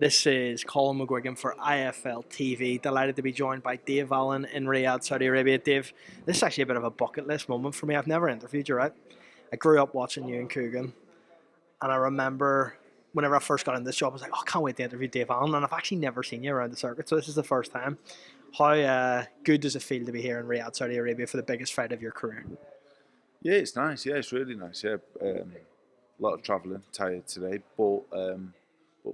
This is Colin McGuigan for IFLTV. Delighted to be joined by Dave Allen in Riyadh, Saudi Arabia. Dave, this is actually a bit of a bucket list moment for me. I've never interviewed you, right? I grew up watching you in Coogan, and I remember whenever I first got in this job, I was like, oh, I can't wait to interview Dave Allen, and I've actually never seen you around the circuit, so this is the first time. How good does it feel to be here in Riyadh, Saudi Arabia for the biggest fight of your career? Yeah, it's nice. Yeah, it's really nice. Yeah, a lot of travelling, tired today, but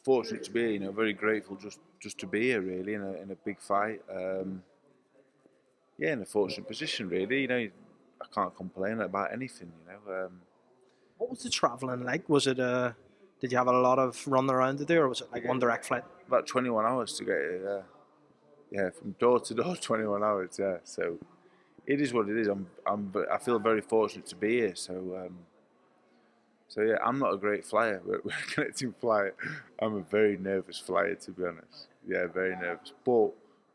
fortunate to be here. You know, very grateful just to be here. Really, in a big fight. Yeah, in a fortunate position. Really, you know, I can't complain about anything. You know. What was the travelling like? Was it did you have a lot of run around to do, or was it like one direct flight? About 21 hours to get here. Yeah, from door to door, 21 hours. Yeah, so it is what it is. I feel very fortunate to be here. So yeah, I'm not a great flyer. We're a connecting flyer. I'm a very nervous flyer, to be honest. Yeah, very nervous. But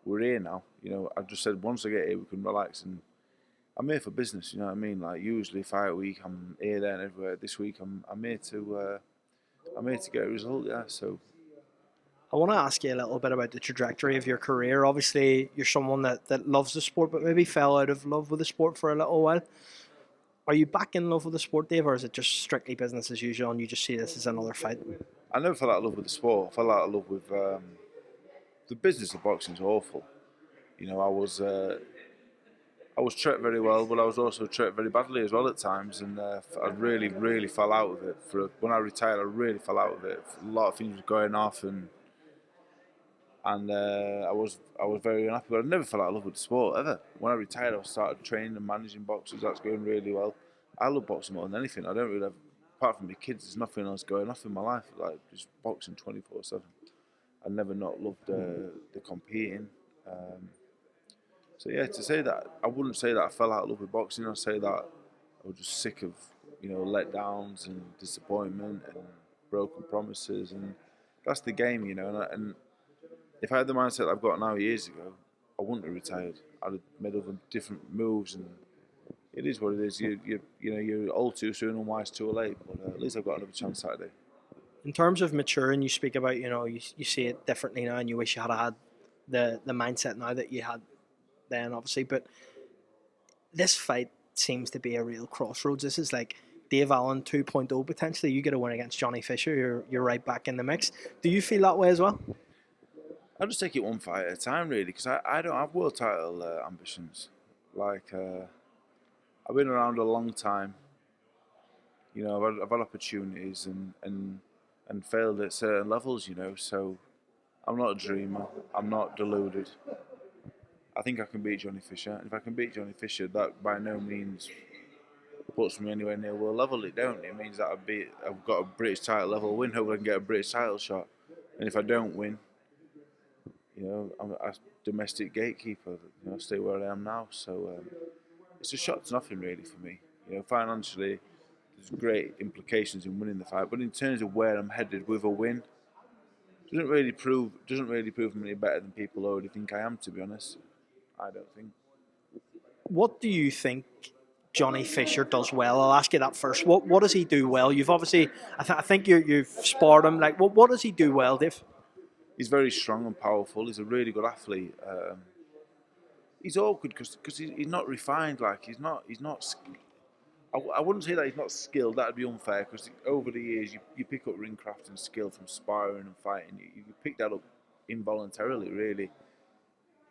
we're here now. You know, I've just said once I get here, we can relax, and I'm here for business. You know what I mean? Like usually fight week, I'm here, there, and everywhere. This week, I'm here to get a result. Yeah. So I want to ask you a little bit about the trajectory of your career. Obviously, you're someone that loves the sport, but maybe fell out of love with the sport for a little while. Are you back in love with the sport, Dave, or is it just strictly business as usual and you just see this as another fight? I never fell out of love with the sport. I fell out of love with the business of boxing is awful. You know, I was treated very well, but I was also treated very badly as well at times, and I really fell out of it. When I retired, I really fell out of it. A lot of things were going off, and I was very unhappy. But I never fell out of love with the sport ever. When I retired, I started training and managing boxers. That's going really well. I love boxing more than anything. I don't really have, apart from my kids, there's nothing else going off in my life. Like just boxing 24/7. I never not loved the competing. So yeah, to say that, I wouldn't say that I fell out of love with boxing. I'd say that I was just sick of, you know, letdowns and disappointment and broken promises, and that's the game, you know. And if I had the mindset I've got now years ago, I wouldn't have retired. I'd have made other different moves, and it is what it is. You know, you're old too soon and wise too late. But at least I've got another chance Saturday. In terms of maturing, you speak about, you see it differently now and you wish you had the mindset now that you had then, obviously. But this fight seems to be a real crossroads. This is like Dave Allen 2.0 potentially. You get a win against Johnny Fisher, you're right back in the mix. Do you feel that way as well? I just take it one fight at a time, really, because I don't have world title ambitions. Like I've been around a long time. You know, I've had opportunities and failed at certain levels. You know, so I'm not a dreamer. I'm not deluded. I think I can beat Johnny Fisher. And if I can beat Johnny Fisher, that by no means puts me anywhere near world level. It don't. It means that I've got a British title level win. Hope I can get a British title shot. And if I don't win, you know, I'm a domestic gatekeeper. You know, stay where I am now. So it's a shot to nothing really for me. You know, financially, there's great implications in winning the fight, but in terms of where I'm headed with a win, doesn't really prove I'm any better than people already think I am. To be honest, I don't think. What do you think Johnny Fisher does well? I'll ask you that first. What does he do well? You've obviously, I think you've sparred him. Like, what does he do well, Dave? He's very strong and powerful. He's a really good athlete. He's awkward because he's not refined. Like he's not. I wouldn't say that he's not skilled. That'd be unfair because over the years you pick up ring craft and skill from sparring and fighting. You pick that up involuntarily, really.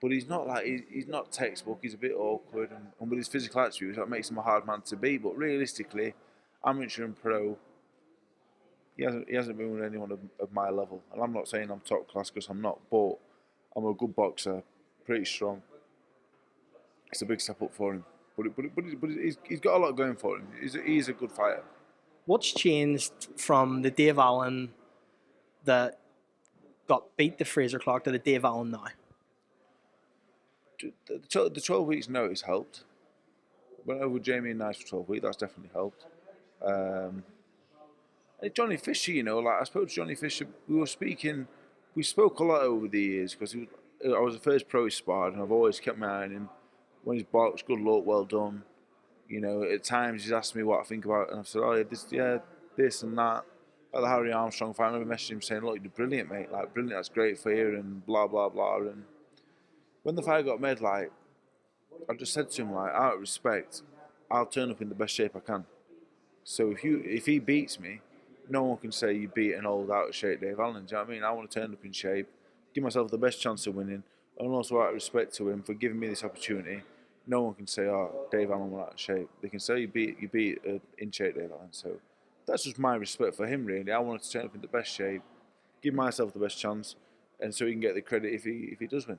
But he's not like he's not textbook. He's a bit awkward, and with his physical attributes, that makes him a hard man to beat. But realistically, amateur and pro, he hasn't been with anyone of my level. And I'm not saying I'm top class because I'm not, but I'm a good boxer, pretty strong. It's a big step up for him. But he's got a lot going for him. He's a good fighter. What's changed from the Dave Allen that got beat the Fraser Clark to the Dave Allen now? The 12 weeks notice helped. Went over Jamie and Nice for 12 weeks. That's definitely helped. Johnny Fisher, you know, like I spoke to Johnny Fisher. We spoke a lot over the years because I was the first pro he sparred, and I've always kept my eye on him. When he's boxed, good luck, well done. You know, at times he's asked me what I think about it, and I've said, oh yeah, this and that. Like the Harry Armstrong fight, I remember messaging him saying, "Look, you're brilliant, mate. Like, brilliant. That's great for you," and blah blah blah. And when the fight got made, like, I just said to him, like, out of respect, I'll turn up in the best shape I can. So if he beats me, no one can say you beat an old out of shape Dave Allen. Do you know what I mean? I want to turn up in shape, give myself the best chance of winning, and also out of respect to him for giving me this opportunity. No one can say, "Oh, Dave Allen went out of shape." They can say you beat in shape Dave Allen. So that's just my respect for him, really. I wanted to turn up in the best shape, give myself the best chance, and so he can get the credit if he does win.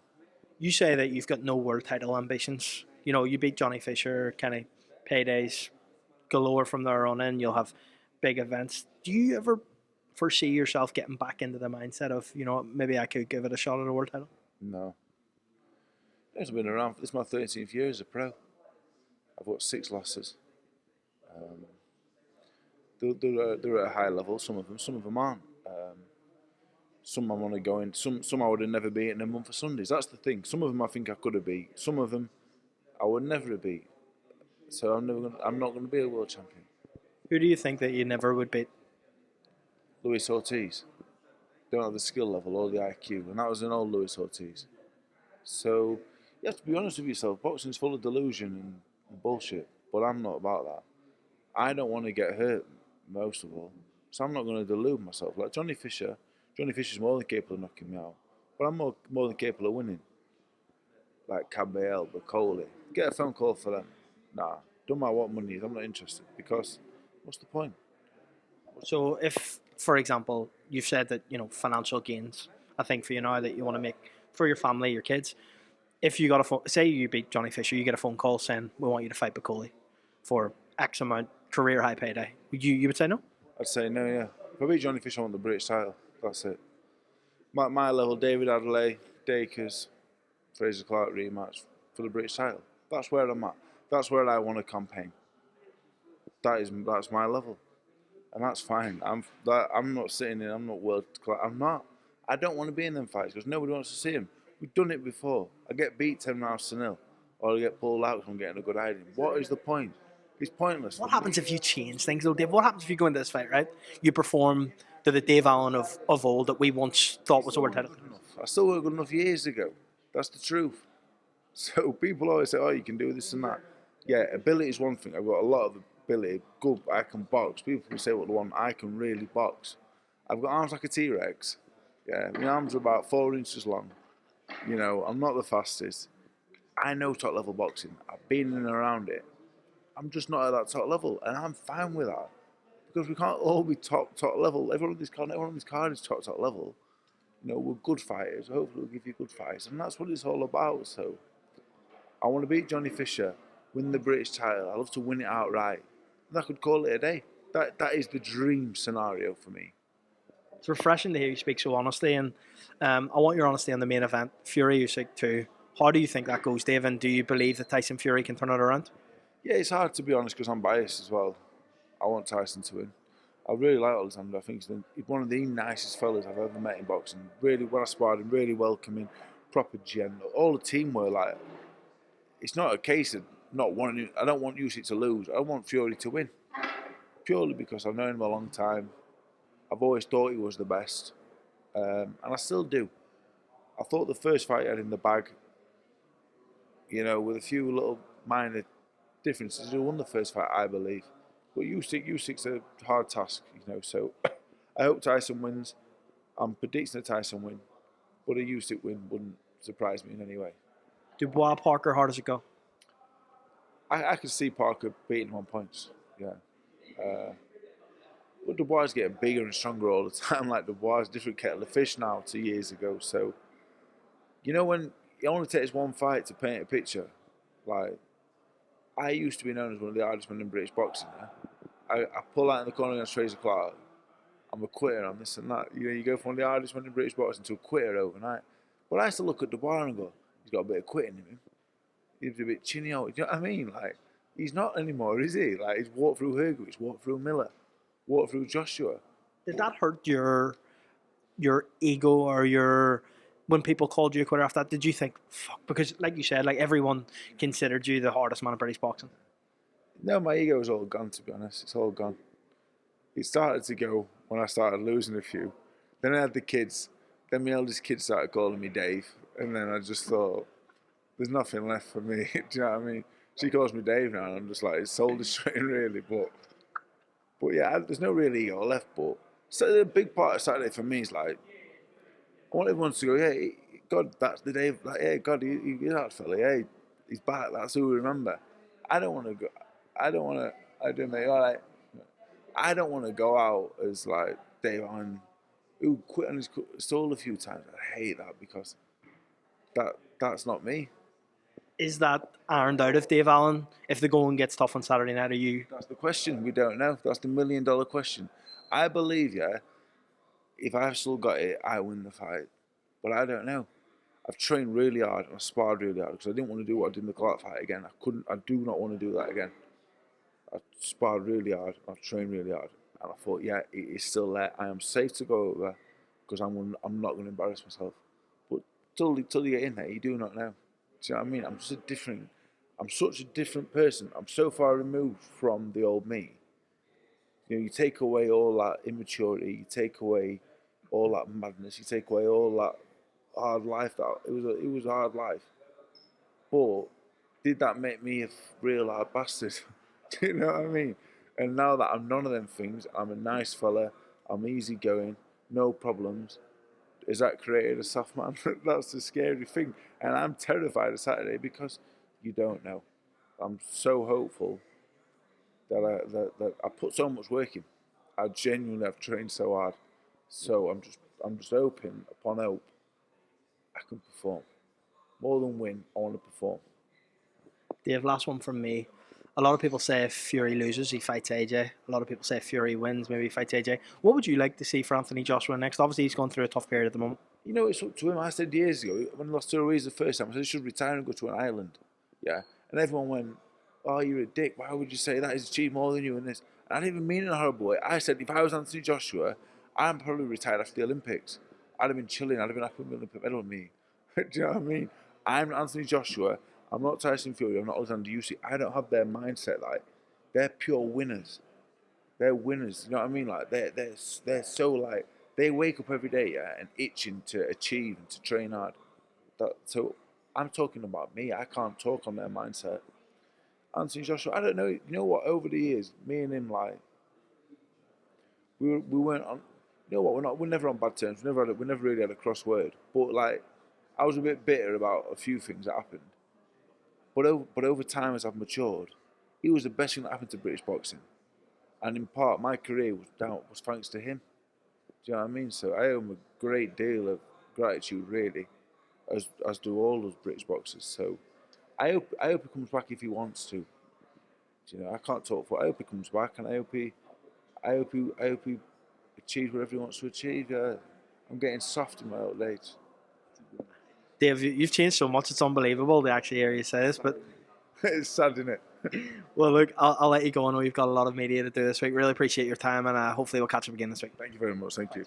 You say that you've got no world title ambitions. You know, you beat Johnny Fisher, kind of paydays galore from there on in. You'll have big events. Do you ever foresee yourself getting back into the mindset of, you know, maybe I could give it a shot at a world title? No. I've been around. This is my 13th year as a pro. I've got 6 losses. They're at a high level. Some of them aren't. Some I want to go in. Some I would have never beaten them on for Sundays. That's the thing. Some of them I think I could have beat. Some of them I would never have beat. So I'm not going to be a world champion. Who do you think that you never would beat? Luis Ortiz. Don't have the skill level or the IQ, and that was an old Luis Ortiz. So you have to be honest with yourself. Boxing's full of delusion and bullshit, but I'm not about that. I don't want to get hurt, most of all, so I'm not going to delude myself. Like Johnny Fisher's more than capable of knocking me out, but I'm more than capable of winning. Like Cabell, Bakole, get a phone call for them. Nah, don't matter what money is, I'm not interested, because what's the point? So if, for example, you've said that, you know, financial gains, I think for you now that you want to make for your family, your kids, if you got a phone, say you beat Johnny Fisher, you get a phone call saying, we want you to fight Bakole for X amount, career high payday. You would say no? I'd say no, yeah. If I beat Johnny Fisher, I want the British title. That's it. My level, David Adelaide, Dakers, Fraser Clark rematch for the British title. That's where I'm at. That's where I want to campaign. That's my level, and that's fine. I'm not sitting in. I'm not world class. I'm not. I don't want to be in them fights because nobody wants to see them. We've done it before. I get beat 10 rounds to 0, or I get pulled out because I'm getting a good hiding. What is the point? It's pointless. What happens if you change things though, Dave? What happens if you go into this fight, right? You perform to the Dave Allen of old that we once thought was a world title. I still weren't good enough years ago. That's the truth. So people always say, "Oh, you can do this and that." Yeah, ability is one thing. I've got a lot of ability. Good, I can box. People can say what they want. I can really box. I've got arms like a T-Rex. Yeah, my arms are about 4 inches long. You know, I'm not the fastest. I know top level boxing. I've been in and around it. I'm just not at that top level, and I'm fine with that because we can't all be top level. Everyone on this card is top level. You know, we're good fighters. Hopefully, we'll give you good fights, and that's what it's all about. So, I want to beat Johnny Fisher, win the British title. I love to win it outright. And I could call it a day. That is the dream scenario for me. It's refreshing to hear you speak so honestly, and I want your honesty on the main event, Fury Usyk 2. How do you think that goes, Dave? And do you believe that Tyson Fury can turn it around? Yeah, it's hard to be honest because I'm biased as well. I want Tyson to win. I really like Alexander. I think he's one of the nicest fellas I've ever met in boxing. Really well sparred him, really welcoming, proper gen. All the team were like, it's not a case of not wanting. I don't want Usyk to lose. I want Fury to win. Purely because I've known him a long time. I've always thought he was the best. And I still do. I thought the first fight he had in the bag, you know, with a few little minor differences, he won the first fight, I believe. But Usyk's a hard task, you know, so I hope Tyson wins. I'm predicting a Tyson win, but a Usyk win wouldn't surprise me in any way. Dubois, Parker, how does it go? I can see Parker beating him on points, yeah. But Dubois is getting bigger and stronger all the time. Like Dubois is a different kettle of fish now to years ago. So, you know, when it only takes one fight to paint a picture, like, I used to be known as one of the hardest men in British boxing. Yeah? I pull out in the corner against Fraser Clark. I'm a quitter on this and that. You know, you go from one of the hardest men in British boxing to a quitter overnight. But I still look at Dubois and go, he's got a bit of quitting in him. He's a bit chinny out. You know what I mean? Like, he's not anymore, is he? Like, he's walked through Hergo, he's walked through Miller, walked through Joshua. Did that hurt your ego or your, when people called you a quitter after that, did you think, fuck, because like you said, like everyone considered you the hardest man in British boxing? No, my ego is all gone, to be honest. It's all gone. It started to go when I started losing a few. Then I had the kids. Then my eldest kid started calling me Dave, and then I just thought, there's nothing left for me. Do you know what I mean? She calls me Dave now, and I'm just like, it's soul destroying, really. But yeah, there's no real ego left. But so the big part of Saturday for me is like, I want everyone to go, yeah, God, that's the Dave. Like, yeah, God, he's that fella. Yeah, he's back. That's who we remember. I don't want to go. I don't want to. I do make all right. I don't want to go out as like Dave Allen, who quit on his stall a few times. I hate that because that's not me. Is that ironed out of Dave Allen? If the going gets tough on Saturday night, are you? That's the question. We don't know. That's the $1 million question. I believe, yeah, if I've still got it, I win the fight. But I don't know. I've trained really hard and I sparred really hard because I didn't want to do what I did in the Clark fight again. I do not want to do that again. I sparred really hard. I've trained really hard. And I thought, yeah, it is still there. I am safe to go over because I'm not going to embarrass myself. But till you get in there, you do not know. Do you know what I mean? I'm such a different person. I'm so far removed from the old me. You know, you take away all that immaturity, you take away all that madness, you take away all that hard life. It was a hard life. But did that make me a real hard bastard? Do you know what I mean? And now that I'm none of them things, I'm a nice fella, I'm easygoing, no problems. Is that created a soft man? That's the scary thing. And I'm terrified of Saturday because you don't know. I'm so hopeful that I put so much work in. I genuinely have trained so hard. So I'm just hoping upon hope I can perform. More than win, I want to perform. Dave, last one from me. A lot of people say if Fury loses, he fights AJ. A lot of people say if Fury wins, maybe he fights AJ. What would you like to see for Anthony Joshua next? Obviously, he's going through a tough period at the moment. You know, it's up to him. I said years ago, when I lost to Ruiz the first time, I said he should retire and go to an island. Yeah. And everyone went, oh, you're a dick. Why would you say that? He's achieved more than you in this. And I didn't even mean it in a horrible way. I said, if I was Anthony Joshua, I'm probably retired after the Olympics. I'd have been chilling. I'd have been happy with the Olympic medal with me. Do you know what I mean? I'm Anthony Joshua. I'm not Tyson Fury. I'm not Alexander Usyk. I don't have their mindset. Like, they're pure winners. They're winners. You know what I mean? Like, they're so like, they wake up every day, yeah, and itching to achieve and to train hard. So I'm talking about me. I can't talk on their mindset. Anthony Joshua, I don't know. You know what? Over the years, me and him, like, we weren't on. You know what? We're never on bad terms. We never really had a cross word. But like, I was a bit bitter about a few things that happened. But over time, as I've matured, he was the best thing that happened to British boxing. And in part, my career was thanks to him. Do you know what I mean? So I owe him a great deal of gratitude, really, as do all those British boxers. So I hope he comes back if he wants to. You know, I can't talk for. I hope he comes back, and I hope he achieves whatever he wants to achieve. I'm getting soft in my old age. Dave, you've changed so much. It's unbelievable to actually hear you say this. But It's sad, isn't it? well, look, I'll let you go. I know you've got a lot of media to do this week. Really appreciate your time, and hopefully we'll catch up again this week. Thank you very much. Thank you.